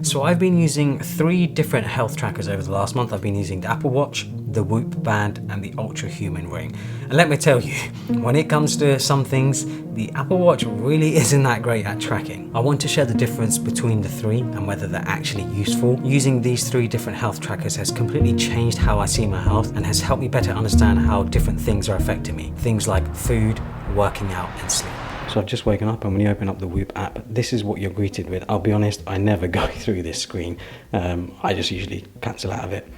So I've been using 3 different health trackers over the last month. I've been using the Apple Watch, the Whoop Band, and the UltraHuman ring. And let me tell you, when it comes to some things, the Apple Watch really isn't that great at tracking. I want to share the difference between the 3 and whether they're actually useful. Using these 3 different health trackers has completely changed how I see my health and has helped me better understand how different things are affecting me. Things like food, working out, and sleep. So I've just woken up, and when you open up the Whoop app, this is what you're greeted with. I'll be honest, I never go through this screen. I just usually cancel out of it.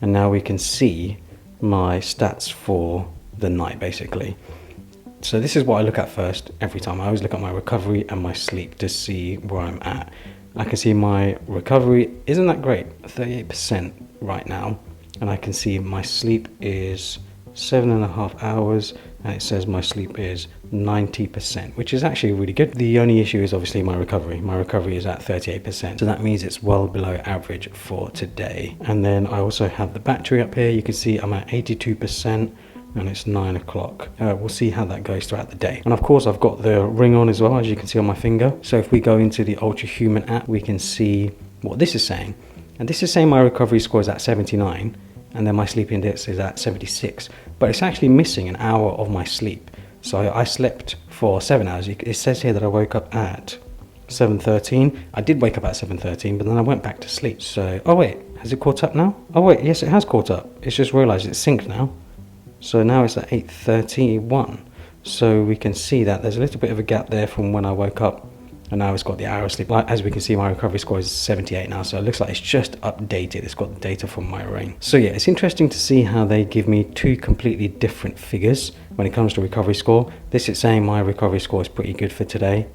And now we can see my stats for the night, basically. So this is what I look at first every time. I always look at my recovery and my sleep to see where I'm at. I can see my recovery isn't that great, 38% right now. And I can see my sleep is 7.5 hours, and it says my sleep is 90%, which is actually really good. The only issue is obviously my recovery. My recovery is at 38%, so that means it's well below average for today. And then I also have the battery up here. You can see I'm at 82%, and it's 9 o'clock. We'll see how that goes throughout the day. And of course, I've got the ring on as well, as you can see on my finger. So if we go into the UltraHuman app, we can see what this is saying. And this is saying my recovery score is at 79, and then my sleep index is at 76, but it's actually missing an hour of my sleep. So I slept for 7 hours. It says here that I woke up at 7:13. I did wake up at 7:13, but then I went back to sleep. So, oh wait, has it caught up now? Oh wait, yes, it has caught up. It's just realized it's synced now. So now it's at 8:31. So we can see that there's a little bit of a gap there from when I woke up, and now it's got the hour of sleep. As we can see, my recovery score is 78 now, so it looks like it's just updated. It's got the data from my ring. So yeah, it's interesting to see how they give me 2 completely different figures when it comes to recovery score. This is saying my recovery score is pretty good for today.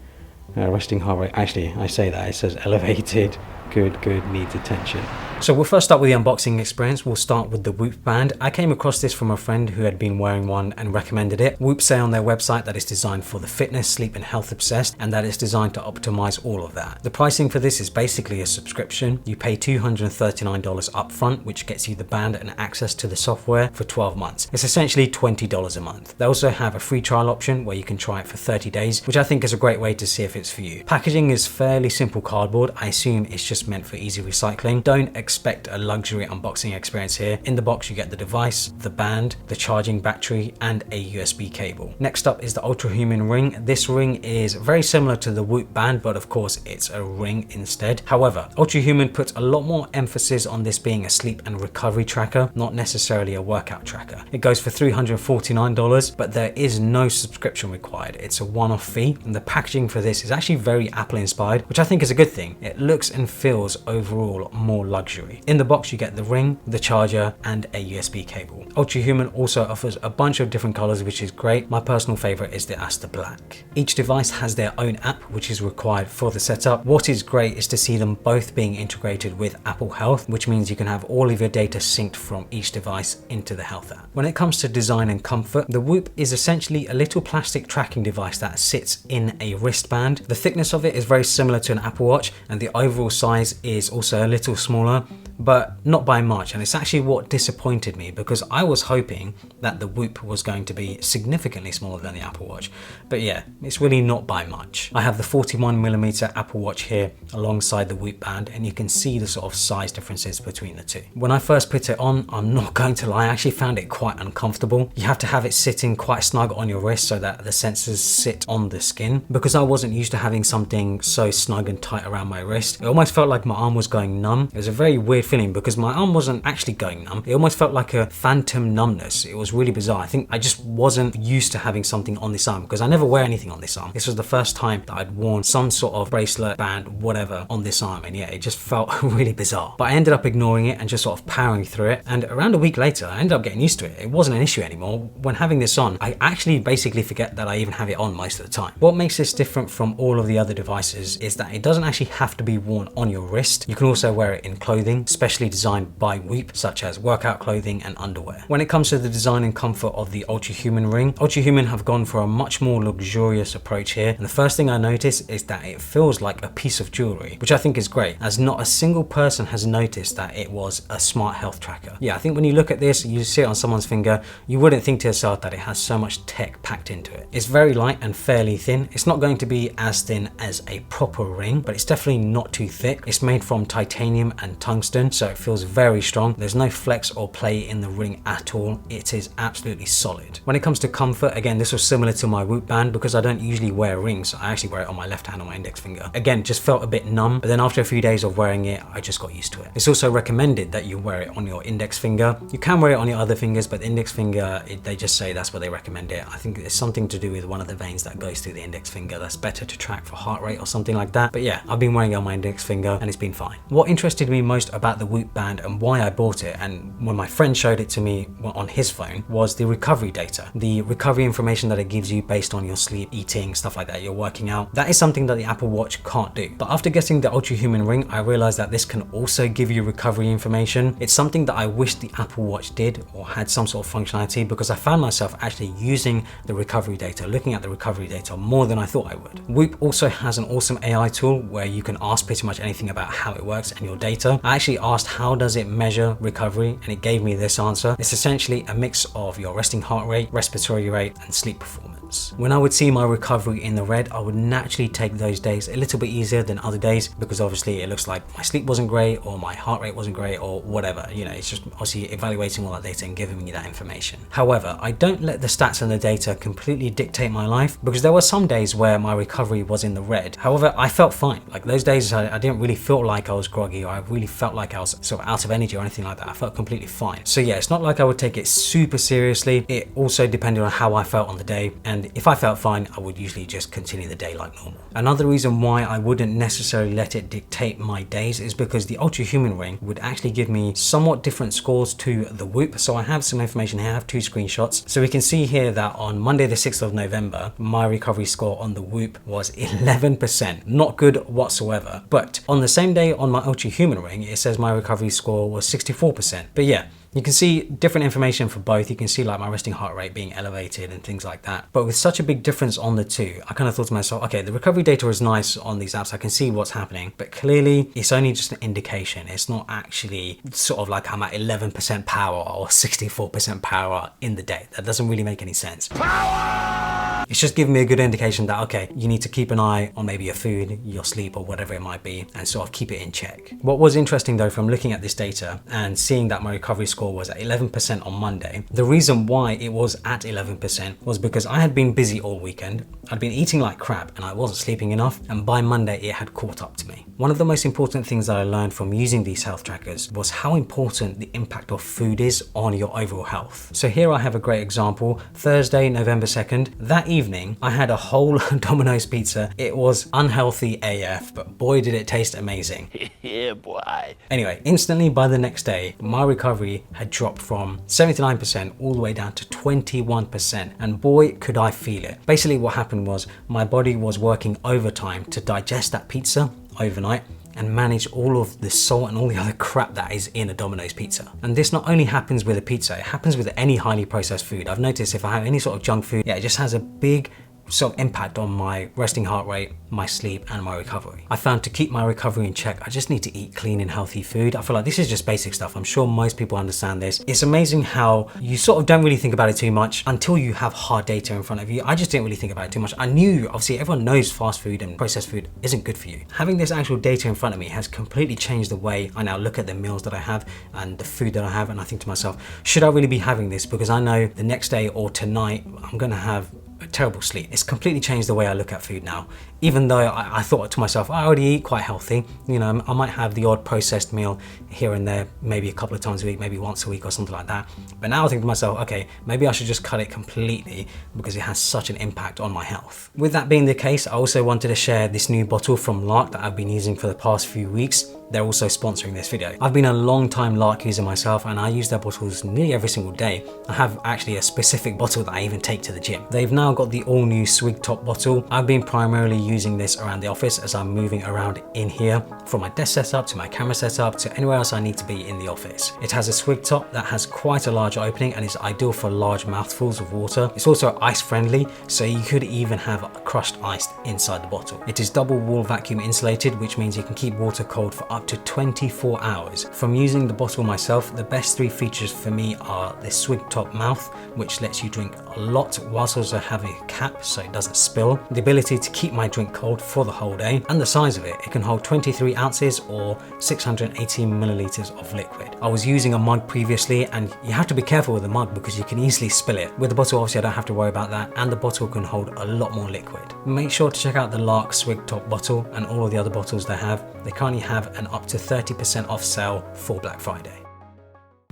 Resting heart rate, actually, I say that, it says elevated, good, needs attention. So we'll first start with the unboxing experience. We'll start with the Whoop band. I came across this from a friend who had been wearing one and recommended it. Whoop say on their website that it's designed for the fitness, sleep, and health obsessed, and that it's designed to optimize all of that. The pricing for this is basically a subscription. You pay $239 upfront, which gets you the band and access to the software for 12 months. It's essentially $20 a month. They also have a free trial option where you can try it for 30 days, which I think is a great way to see if it's for you. Packaging is fairly simple cardboard. I assume it's just meant for easy recycling. Don't expect a luxury unboxing experience here. In the box you get the device, the band, the charging battery, and a USB cable. Next up is the UltraHuman ring. This ring is very similar to the Whoop band, but of course it's a ring instead. However, UltraHuman puts a lot more emphasis on this being a sleep and recovery tracker, not necessarily a workout tracker. It goes for $349, but there is no subscription required. It's a one-off fee, and the packaging for this is actually very Apple inspired, which I think is a good thing. It looks and feels overall more luxury. In the box you get the ring, the charger, and a USB cable. UltraHuman also offers a bunch of different colors, which is great. My personal favorite is the Aster Black. Each device has their own app, which is required for the setup. What is great is to see them both being integrated with Apple Health, which means you can have all of your data synced from each device into the Health app. When it comes to design and comfort, the Whoop is essentially a little plastic tracking device that sits in a wristband. The thickness of it is very similar to an Apple Watch, and the overall size is also a little smaller, but not by much. And it's actually what disappointed me, because I was hoping that the Whoop was going to be significantly smaller than the Apple Watch. But yeah, it's really not by much. I have the 41mm Apple Watch here alongside the Whoop band, and you can see the sort of size differences between the two. When I first put it on, I'm not going to lie, I actually found it quite uncomfortable. You have to have it sitting quite snug on your wrist so that the sensors sit on the skin. Because I wasn't used to having something so snug and tight around my wrist, it almost felt like my arm was going numb. It was a very weird feeling because my arm wasn't actually going numb. It almost felt like a phantom numbness. It was really bizarre. I think I just wasn't used to having something on this arm because I never wear anything on this arm. This was the first time that I'd worn some sort of bracelet, band, whatever on this arm, and yeah, it just felt really bizarre. But I ended up ignoring it and just sort of powering through it, and around a week later I ended up getting used to it. It wasn't an issue anymore. When having this on, I actually basically forget that I even have it on most of the time. What makes this different from all of the other devices is that it doesn't actually have to be worn on your wrist. You can also wear it in clothing. specially designed by Whoop, such as workout clothing and underwear. When it comes to the design and comfort of the UltraHuman ring, UltraHuman have gone for a much more luxurious approach here, and the first thing I notice is that it feels like a piece of jewelry, which I think is great, as not a single person has noticed that it was a smart health tracker. Yeah, I think when you look at this, you see it on someone's finger, you wouldn't think to yourself that it has so much tech packed into it. It's very light and fairly thin. It's not going to be as thin as a proper ring, but it's definitely not too thick. It's made from titanium and tungsten, so it feels very strong. There's no flex or play in the ring at all. It is absolutely solid. When it comes to comfort, again, this was similar to my Whoop band because I don't usually wear rings. I actually wear it on my left hand on my index finger. Again, just felt a bit numb, but then after a few days of wearing it, I just got used to it. It's also recommended that you wear it on your index finger. You can wear it on your other fingers, but the index finger, they just say that's what they recommend it. I think it's something to do with one of the veins that goes through the index finger that's better to track for heart rate or something like that. But yeah, I've been wearing it on my index finger and it's been fine. What interested me most about the Whoop band and why I bought it, and when my friend showed it to me on his phone, was the recovery data. The recovery information that it gives you based on your sleep, eating, stuff like that, you're working out. That is something that the Apple Watch can't do. But after getting the UltraHuman ring, I realized that this can also give you recovery information. It's something that I wish the Apple Watch did or had some sort of functionality, because I found myself actually using the recovery data, looking at the recovery data more than I thought I would. Whoop also has an awesome AI tool where you can ask pretty much anything about how it works and your data. I actually asked how does it measure recovery, and it gave me this answer. It's essentially a mix of your resting heart rate, respiratory rate, and sleep performance. When I would see my recovery in the red, I would naturally take those days a little bit easier than other days, because obviously it looks like my sleep wasn't great or my heart rate wasn't great or whatever. You know, it's just obviously evaluating all that data and giving me that information. However, I don't let the stats and the data completely dictate my life, because there were some days where my recovery was in the red. However, I felt fine. Like those days I didn't really feel like I was groggy, or I really felt like I was sort of out of energy or anything like that. I felt completely fine. So yeah, it's not like I would take it super seriously. It also depended on how I felt on the day, and if I felt fine, I would usually just continue the day like normal. Another reason why I wouldn't necessarily let it dictate my days is because the UltraHuman ring would actually give me somewhat different scores to the Whoop. So I have some information here. I have two screenshots. So we can see here that on Monday the 6th of November, my recovery score on the Whoop was 11%. Not good whatsoever. But on the same day on my UltraHuman ring, it says my recovery score was 64%. But yeah, you can see different information for both. You can see like my resting heart rate being elevated and things like that. But with such a big difference on the two, I kind of thought to myself, okay, the recovery data is nice on these apps. I can see what's happening, but clearly it's only just an indication. It's not actually sort of like I'm at 11% power or 64% power in the day. That doesn't really make any sense. Power! It's just giving me a good indication that, okay, you need to keep an eye on maybe your food, your sleep, or whatever it might be, and sort of keep it in check. What was interesting though, from looking at this data and seeing that my recovery score was at 11% on Monday, the reason why it was at 11% was because I had been busy all weekend. I'd been eating like crap and I wasn't sleeping enough, and by Monday it had caught up to me. One of the most important things that I learned from using these health trackers was how important the impact of food is on your overall health. So here I have a great example. Thursday, November 2nd, that evening I had a whole Domino's pizza. It was unhealthy AF, but boy did it taste amazing. Yeah, boy. Anyway, instantly by the next day, my recovery had dropped from 79% all the way down to 21%, and boy could I feel it. Basically what happened was my body was working overtime to digest that pizza overnight and manage all of the salt and all the other crap that is in a Domino's pizza. And this not only happens with a pizza, it happens with any highly processed food. I've noticed if I have any sort of junk food, yeah, it just has a big sort of impact on my resting heart rate, my sleep, and my recovery. I found to keep my recovery in check, I just need to eat clean and healthy food. I feel like this is just basic stuff. I'm sure most people understand this. It's amazing how you sort of don't really think about it too much until you have hard data in front of you. I just didn't really think about it too much. I knew, obviously everyone knows fast food and processed food isn't good for you. Having this actual data in front of me has completely changed the way I now look at the meals that I have and the food that I have, and I think to myself, should I really be having this? Because I know the next day or tonight I'm gonna have a terrible sleep. It's completely changed the way I look at food now. Even though I thought to myself, I already eat quite healthy. You know, I might have the odd processed meal here and there, maybe a couple of times a week, maybe once a week or something like that. But now I think to myself, okay, maybe I should just cut it completely because it has such an impact on my health. With that being the case, I also wanted to share this new bottle from Lark that I've been using for the past few weeks. they're also sponsoring this video. I've been a long time Lark user myself and I use their bottles nearly every single day. I have actually a specific bottle that I even take to the gym. They've now got the all new swig top bottle. I've been primarily using this around the office as I'm moving around in here, from my desk setup to my camera setup to anywhere else I need to be in the office. It has a swig top that has quite a large opening and is ideal for large mouthfuls of water. It's also ice friendly, so you could even have crushed ice inside the bottle. It is double wall vacuum insulated, which means you can keep water cold for up to 24 hours. From using the bottle myself, the best three features for me are the swig top mouth, which lets you drink a lot whilst also having a cap so it doesn't spill, the ability to keep my drink cold for the whole day, and the size of it. It can hold 23 ounces or 618 milliliters of liquid. I was using a mug previously and you have to be careful with the mug because you can easily spill it. With the bottle, obviously I don't have to worry about that, and the bottle can hold a lot more liquid. Make sure to check out the Lark swig top bottle and all of the other bottles they have. They currently have an up to 30% off sale for Black Friday.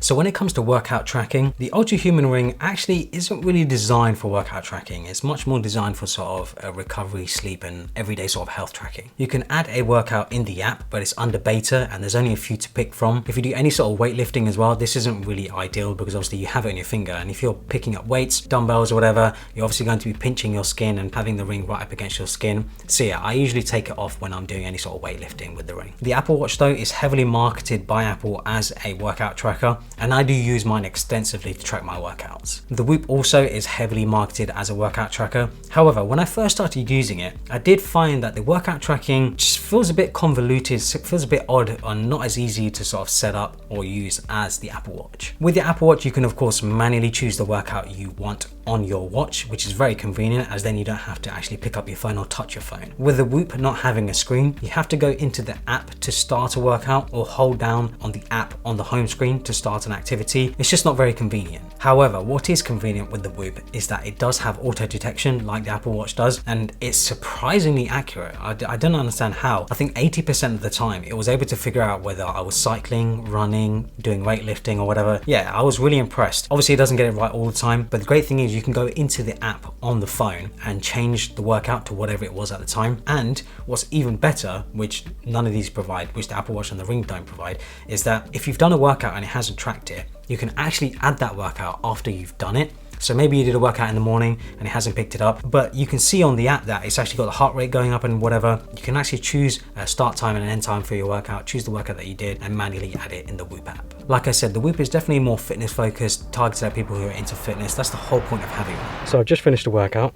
So when it comes to workout tracking, the UltraHuman ring actually isn't really designed for workout tracking. It's much more designed for sort of a recovery, sleep and everyday sort of health tracking. You can add a workout in the app, but it's under beta and there's only a few to pick from. If you do any sort of weightlifting as well, this isn't really ideal because obviously you have it on your finger, and if you're picking up weights, dumbbells or whatever, you're obviously going to be pinching your skin and having the ring right up against your skin. So yeah, I usually take it off when I'm doing any sort of weightlifting with the ring. The Apple Watch though is heavily marketed by Apple as a workout tracker, and I do use mine extensively to track my workouts. The Whoop also is heavily marketed as a workout tracker. However, when I first started using it, I did find that the workout tracking just feels a bit convoluted, feels a bit odd and not as easy to sort of set up or use as the Apple Watch. With the Apple Watch, you can of course manually choose the workout you want on your watch, which is very convenient as then you don't have to actually pick up your phone or touch your phone. With the Whoop not having a screen, you have to go into the app to start a workout or hold down on the app on the home screen to start an activity. It's just not very convenient. However, what is convenient with the Whoop is that it does have auto detection like the Apple Watch does, and it's surprisingly accurate. I don't understand how. I think 80% of the time it was able to figure out whether I was cycling, running, doing weightlifting or whatever. Yeah, I was really impressed. Obviously it doesn't get it right all the time, but the great thing is you can go into the app on the phone and change the workout to whatever it was at the time. And what's even better, which none of these provide, which the Apple Watch and the Ring don't provide, is that if you've done a workout and it hasn't tracked it, you can actually add that workout after you've done it. So maybe you did a workout in the morning and it hasn't picked it up, but you can see on the app that it's actually got the heart rate going up and whatever. You can actually choose a start time and an end time for your workout, choose the workout that you did and manually add it in the Whoop app. Like I said, the Whoop is definitely more fitness focused, targeted at people who are into fitness. That's the whole point of having it. So I've just finished a workout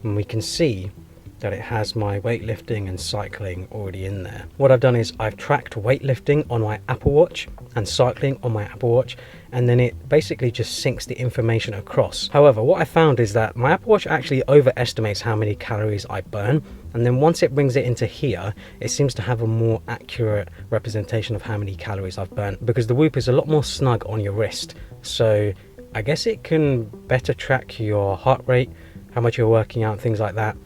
and we can see that it has my weightlifting and cycling already in there. What I've done is I've tracked weightlifting on my Apple Watch and cycling on my Apple Watch, and then it basically just syncs the information across. However, what I found is that my Apple Watch actually overestimates how many calories I burn, and then once it brings it into here, it seems to have a more accurate representation of how many calories I've burnt, because the Whoop is a lot more snug on your wrist. So I guess it can better track your heart rate, how much you're working out, things like that,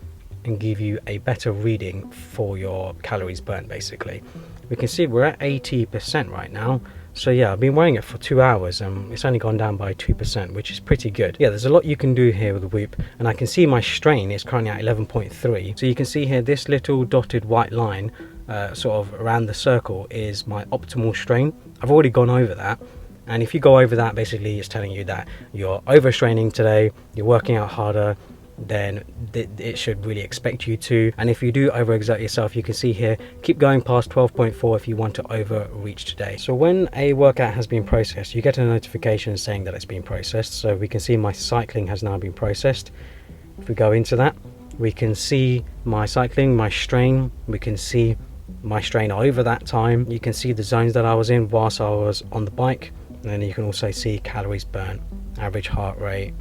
and give you a better reading for your calories burnt. Basically, we can see we're at 80% right now. So yeah, I've been wearing it for 2 hours and it's only gone down by 2%, which is pretty good. Yeah, there's a lot you can do here with the Whoop, and I can see my strain is currently at 11.3. So you can see here this little dotted white line sort of around the circle is my optimal strain. I've already gone over that, and if you go over that, basically it's telling you that you're overstraining today, you're working out harder, then it should really expect you to. And if you do overexert yourself, you can see here, keep going past 12.4 if you want to overreach today. So when a workout has been processed, you get a notification saying that it's been processed. So we can see my cycling has now been processed. If we go into that, we can see my cycling, my strain, we can see my strain over that time. You can see the zones that I was in whilst I was on the bike, and then you can also see calories burnt, average heart rate,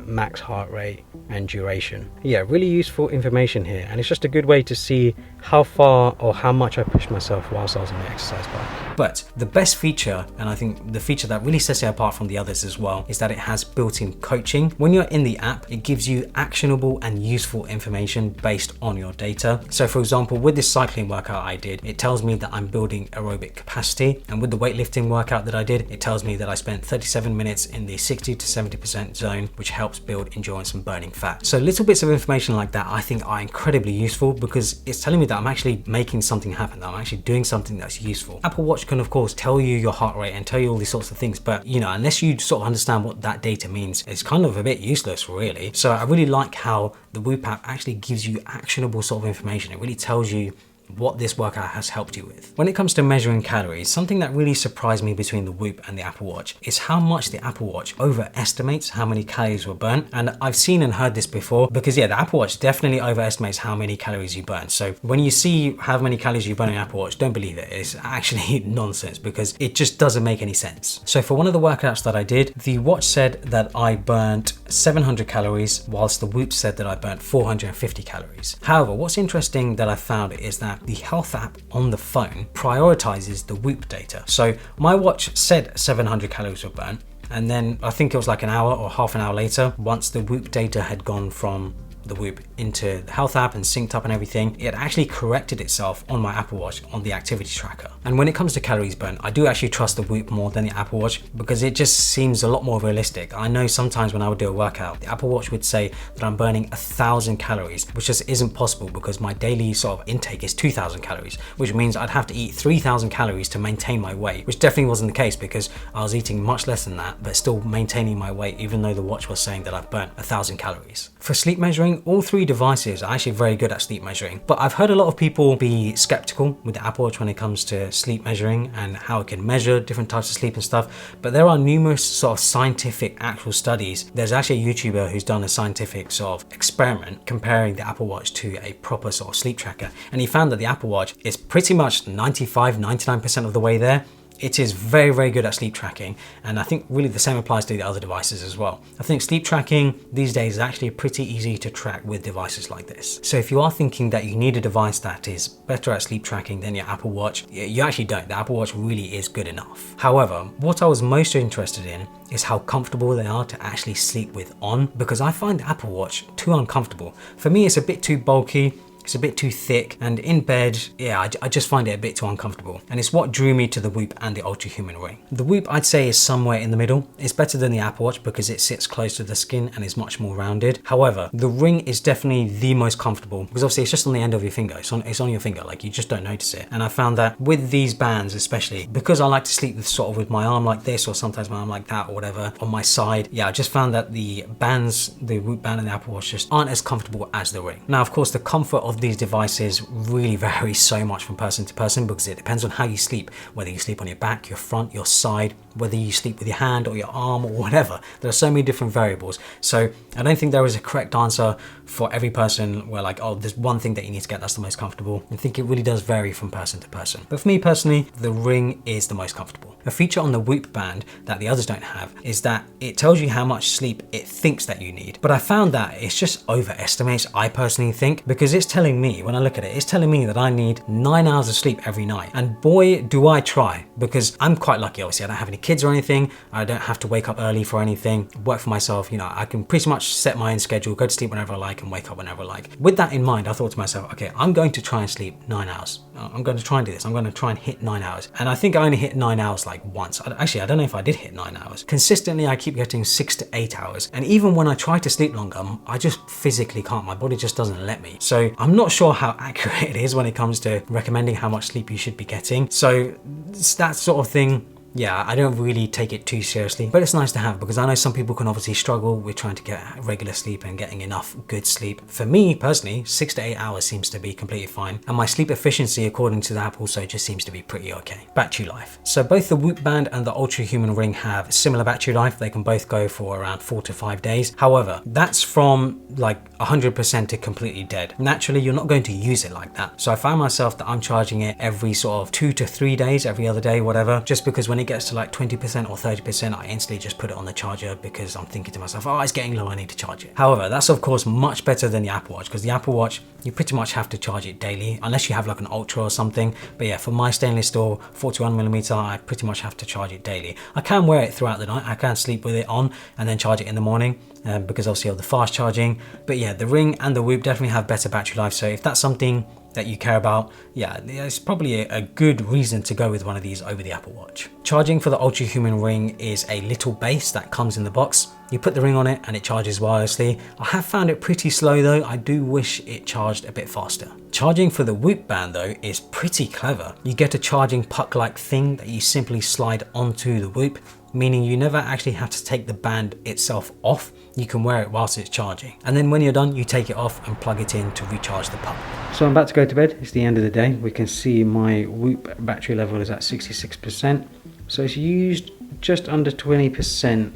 max heart rate and duration. Yeah, really useful information here, and it's just a good way to see how far or how much I pushed myself whilst I was on the exercise bike. But the best feature, and I think the feature that really sets it apart from the others as well, is that it has built-in coaching. When you're in the app, it gives you actionable and useful information based on your data. So for example, with this cycling workout I did, it tells me that I'm building aerobic capacity, and with the weightlifting workout that I did, it tells me that I spent 37 minutes in the 60 to 70% zone brain, which helps build endurance and burning fat. So little bits of information like that I think are incredibly useful because it's telling me that I'm actually making something happen, that I'm actually doing something that's useful. Apple Watch can of course tell you your heart rate and tell you all these sorts of things, but you know, unless you sort of understand what that data means, it's kind of a bit useless really. So I really like how the Whoop app actually gives you actionable sort of information. It really tells you what this workout has helped you with. When it comes to measuring calories, something that really surprised me between the Whoop and the Apple Watch is how much the Apple Watch overestimates how many calories were burnt. And I've seen and heard this before because yeah, the Apple Watch definitely overestimates how many calories you burn. So when you see how many calories you burn in the Apple Watch, don't believe it. It's actually nonsense because it just doesn't make any sense. So for one of the workouts that I did, the watch said that I burnt 700 calories whilst the Whoop said that I burnt 450 calories. However, what's interesting that I found is that the health app on the phone prioritizes the Whoop data. So my watch said 700 calories were burnt, and then I think it was like an hour or half an hour later, once the Whoop data had gone from the Whoop into the health app and synced up and everything, it actually corrected itself on my Apple Watch on the activity tracker. And when it comes to calories burnt, I do actually trust the Whoop more than the Apple Watch because it just seems a lot more realistic. I know sometimes when I would do a workout, the Apple Watch would say that I'm burning 1,000 calories, which just isn't possible because my daily sort of intake is 2,000 calories, which means I'd have to eat 3,000 calories to maintain my weight, which definitely wasn't the case because I was eating much less than that, but still maintaining my weight, even though the watch was saying that I've burnt 1,000 calories. For sleep measuring, all three devices are actually very good at sleep measuring, but I've heard a lot of people be skeptical with the Apple Watch when it comes to sleep measuring and how it can measure different types of sleep and stuff. But there are numerous sort of scientific actual studies. There's actually a YouTuber who's done a scientific sort of experiment comparing the Apple Watch to a proper sort of sleep tracker, and he found that the Apple Watch is pretty much 99% of the way there. It is very, very good at sleep tracking, and I think really the same applies to the other devices as well. I think sleep tracking these days is actually pretty easy to track with devices like this. So if you are thinking that you need a device that is better at sleep tracking than your Apple Watch, you actually don't. The Apple Watch really is good enough. However, what I was most interested in is how comfortable they are to actually sleep with on, because I find the Apple Watch too uncomfortable. For me, it's a bit too bulky. It's a bit too thick, and in bed, yeah, I just find it a bit too uncomfortable. And it's what drew me to the Whoop and the UltraHuman ring. The Whoop, I'd say, is somewhere in the middle. It's better than the Apple Watch because it sits close to the skin and is much more rounded. However, the ring is definitely the most comfortable because obviously it's just on the end of your finger. It's on your finger, like you just don't notice it. And I found that with these bands, especially because I like to sleep with sort of with my arm like this, or sometimes my arm like that, or whatever, on my side. Yeah, I just found that the bands, the Whoop band and the Apple Watch, just aren't as comfortable as the ring. Now, of course, the comfort of these devices really varies so much from person to person because it depends on how you sleep, whether you sleep on your back, your front, your side, whether you sleep with your hand or your arm or whatever. There are so many different variables. So I don't think there is a correct answer for every person where like, oh, there's one thing that you need to get that's the most comfortable. I think it really does vary from person to person. But for me personally, the ring is the most comfortable. A feature on the Whoop band that the others don't have is that it tells you how much sleep it thinks that you need. But I found that it's just overestimates, I personally think, because it's telling me, when I look at it, it's telling me that I need 9 hours of sleep every night. And boy, do I try, because I'm quite lucky. Obviously, I don't have any kids or anything. I don't have to wake up early for anything, work for myself. You know, I can pretty much set my own schedule, go to sleep whenever I like and wake up whenever I like. With that in mind, I thought to myself, okay, I'm going to try and sleep 9 hours. I'm going to try and do this. I'm going to try and hit 9 hours. And I think I only hit 9 hours like once. Actually, I don't know if I did hit 9 hours. Consistently, I keep getting 6 to 8 hours. And even when I try to sleep longer, I just physically can't. My body just doesn't let me. So I'm not sure how accurate it is when it comes to recommending how much sleep you should be getting. So it's that sort of thing. Yeah, I don't really take it too seriously, but it's nice to have because I know some people can obviously struggle with trying to get regular sleep and getting enough good sleep. For me personally, 6 to 8 hours seems to be completely fine, and my sleep efficiency according to the app also just seems to be pretty okay. Battery life. So both the Whoop band and the UltraHuman ring have similar battery life. They can both go for around 4 to 5 days. However, that's from like 100% to completely dead. Naturally, you're not going to use it like that. So I find myself that I'm charging it every sort of 2 to 3 days, every other day, whatever, just because when it gets to like 20% or 30%, I instantly just put it on the charger because I'm thinking to myself, oh, it's getting low, I need to charge it. However, that's of course much better than the Apple Watch, because the Apple Watch, you pretty much have to charge it daily, unless you have like an Ultra or something. But yeah, for my stainless steel 41mm, I pretty much have to charge it daily. I can wear it throughout the night. I can sleep with it on and then charge it in the morning because obviously of the fast charging. But yeah, the ring and the Whoop definitely have better battery life. So if that's something that you care about, yeah, it's probably a good reason to go with one of these over the Apple Watch. Charging for the UltraHuman ring is a little base that comes in the box. You put the ring on it and it charges wirelessly. I have found it pretty slow though. I do wish it charged a bit faster. Charging for the Whoop band though is pretty clever. You get a charging puck-like thing that you simply slide onto the Whoop, meaning you never actually have to take the band itself off. You can wear it whilst it's charging. And then when you're done, you take it off and plug it in to recharge the puck. So I'm about to go to bed. It's the end of the day. We can see my Whoop battery level is at 66%. So it's used just under 20%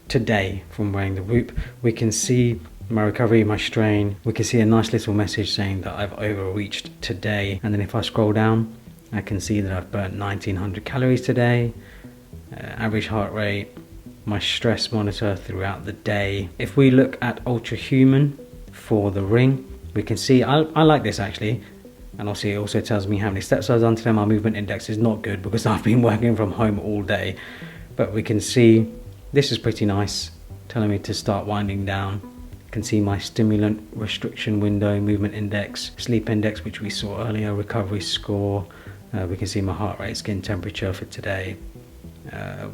today from wearing the Whoop. We can see my recovery, my strain. We can see a nice little message saying that I've overreached today. And then if I scroll down, I can see that I've burnt 1900 calories today. Average heart rate, my stress monitor throughout the day. If we look at UltraHuman for the ring, we can see, I like this actually. And obviously it also tells me how many steps I've done today. My movement index is not good because I've been working from home all day. But we can see, this is pretty nice, telling me to start winding down. You can see my stimulant restriction window, movement index, sleep index, which we saw earlier, recovery score. We can see my heart rate, skin temperature for today.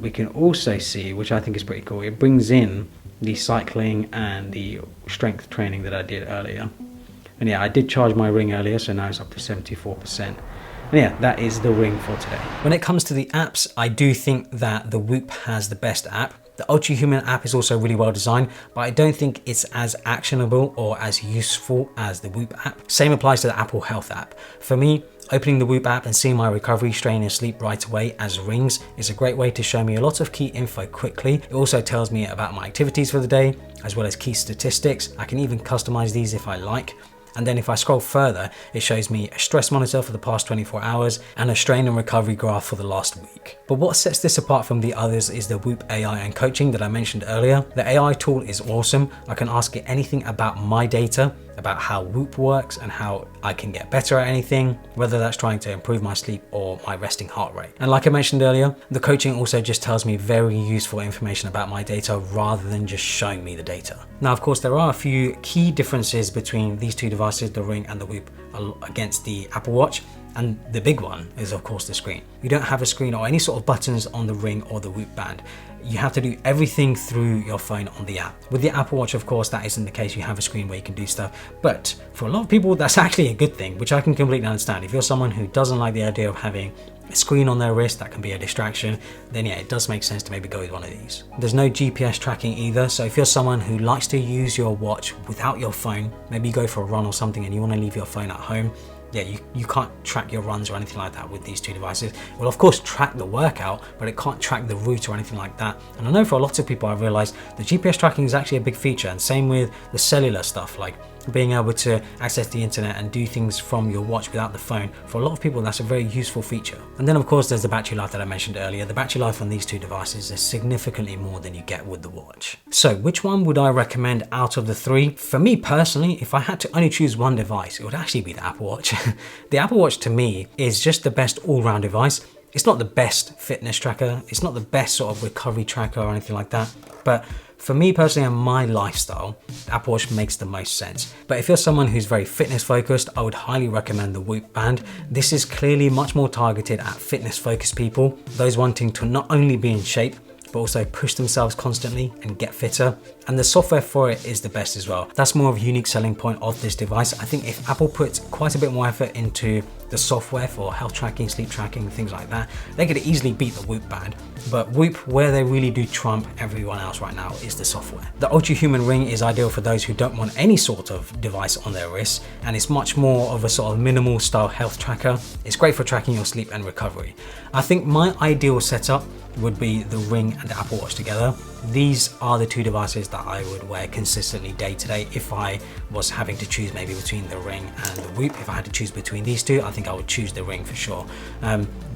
We can also see, which I think is pretty cool, it brings in the cycling and the strength training that I did earlier. And yeah, I did charge my ring earlier, so now it's up to 74%. And yeah, that is the ring for today. When it comes to the apps, I do think that the Whoop has the best app. The UltraHuman app is also really well designed, but I don't think it's as actionable or as useful as the Whoop app. Same applies to the Apple Health app. For me, opening the Whoop app and seeing my recovery, strain and sleep right away as rings is a great way to show me a lot of key info quickly. It also tells me about my activities for the day, as well as key statistics. I can even customize these if I like. And then if I scroll further, it shows me a stress monitor for the past 24 hours and a strain and recovery graph for the last week. But what sets this apart from the others is the Whoop AI and coaching that I mentioned earlier. The AI tool is awesome. I can ask it anything about my data, about how Whoop works and how I can get better at anything, whether that's trying to improve my sleep or my resting heart rate. And like I mentioned earlier, the coaching also just tells me very useful information about my data rather than just showing me the data. Now, of course, there are a few key differences between these two devices, the Ring and the Whoop, against the Apple Watch. And the big one is, of course, the screen. You don't have a screen or any sort of buttons on the Ring or the Whoop band. You have to do everything through your phone on the app. With the Apple Watch, of course, that isn't the case. You have a screen where you can do stuff. But for a lot of people, that's actually a good thing, which I can completely understand. If you're someone who doesn't like the idea of having a screen on their wrist that can be a distraction, then yeah, it does make sense to maybe go with one of these. There's no GPS tracking either. So if you're someone who likes to use your watch without your phone, maybe you go for a run or something and you want to leave your phone at home, yeah, you can't track your runs or anything like that with these two devices. It will of course track the workout, but it can't track the route or anything like that. And I know for a lot of people, I've realized the GPS tracking is actually a big feature, and same with the cellular stuff, like being able to access the internet and do things from your watch without the phone. For a lot of people, that's a very useful feature. And then of course, there's the battery life that I mentioned earlier. The battery life on these two devices is significantly more than you get with the watch. So which one would I recommend out of the three? For me personally, if I had to only choose one device, it would actually be the Apple Watch. The Apple Watch to me is just the best all-round device. It's not the best fitness tracker. It's not the best sort of recovery tracker or anything like that. But for me personally and my lifestyle, the Apple Watch makes the most sense. But if you're someone who's very fitness focused, I would highly recommend the Whoop band. This is clearly much more targeted at fitness focused people, those wanting to not only be in shape, but also push themselves constantly and get fitter. And the software for it is the best as well. That's more of a unique selling point of this device. I think if Apple puts quite a bit more effort into the software for health tracking, sleep tracking, things like that, they could easily beat the Whoop band. But Whoop, where they really do trump everyone else right now, is the software. The UltraHuman ring is ideal for those who don't want any sort of device on their wrists, and it's much more of a sort of minimal style health tracker. It's great for tracking your sleep and recovery. I think my ideal setup would be the Ring and the Apple Watch together. These are the two devices that I would wear consistently day to day. If I was having to choose maybe between the Ring and the Whoop, if I had to choose between these two, I think I would choose the Ring for sure.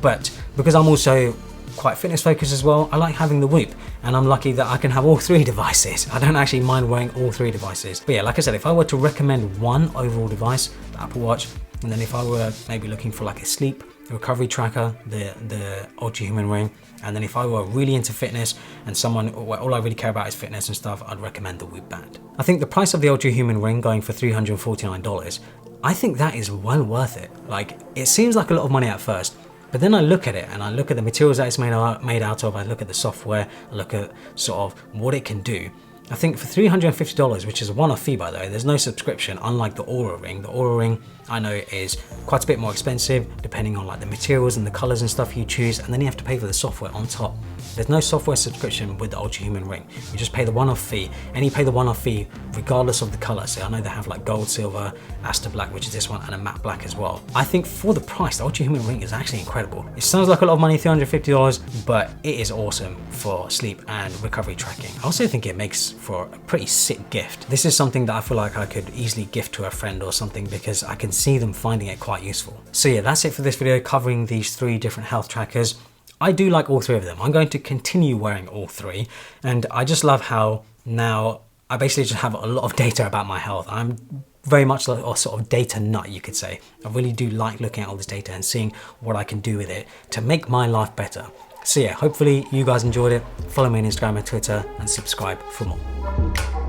But because I'm also quite fitness focused as well, I like having the Whoop, and I'm lucky that I can have all three devices. I don't actually mind wearing all three devices. But yeah, like I said, if I were to recommend one overall device, the Apple Watch, and then if I were maybe looking for like a sleep recovery tracker, the UltraHuman ring, and then if I were really into fitness and someone where all I really care about is fitness and stuff, I'd recommend the Whoop band. I think the price of the UltraHuman ring going for $349, I think that is well worth it. Like, it seems like a lot of money at first, but then I look at it and I look at the materials that it's made out of, I look at the software, I look at sort of what it can do. I think for $350, which is a one-off fee by the way, there's no subscription, unlike the Aura Ring. The Aura Ring I know is quite a bit more expensive depending on like the materials and the colors and stuff you choose, and then you have to pay for the software on top. There's no software subscription with the UltraHuman Ring. You just pay the one-off fee, and you pay the one-off fee regardless of the color. So I know they have like gold, silver, Aster Black, which is this one, and a matte black as well. I think for the price, the UltraHuman Ring is actually incredible. It sounds like a lot of money, $350, but it is awesome for sleep and recovery tracking. I also think it makes for a pretty sick gift. This is something that I feel like I could easily gift to a friend or something because I can see them finding it quite useful. So yeah, that's it for this video covering these 3 different health trackers. I do like all 3 of them. I'm going to continue wearing all 3, and I just love how now I basically just have a lot of data about my health. I'm very much like a sort of data nut, you could say. I really do like looking at all this data and seeing what I can do with it to make my life better. So yeah, hopefully you guys enjoyed it. Follow me on Instagram and Twitter and subscribe for more.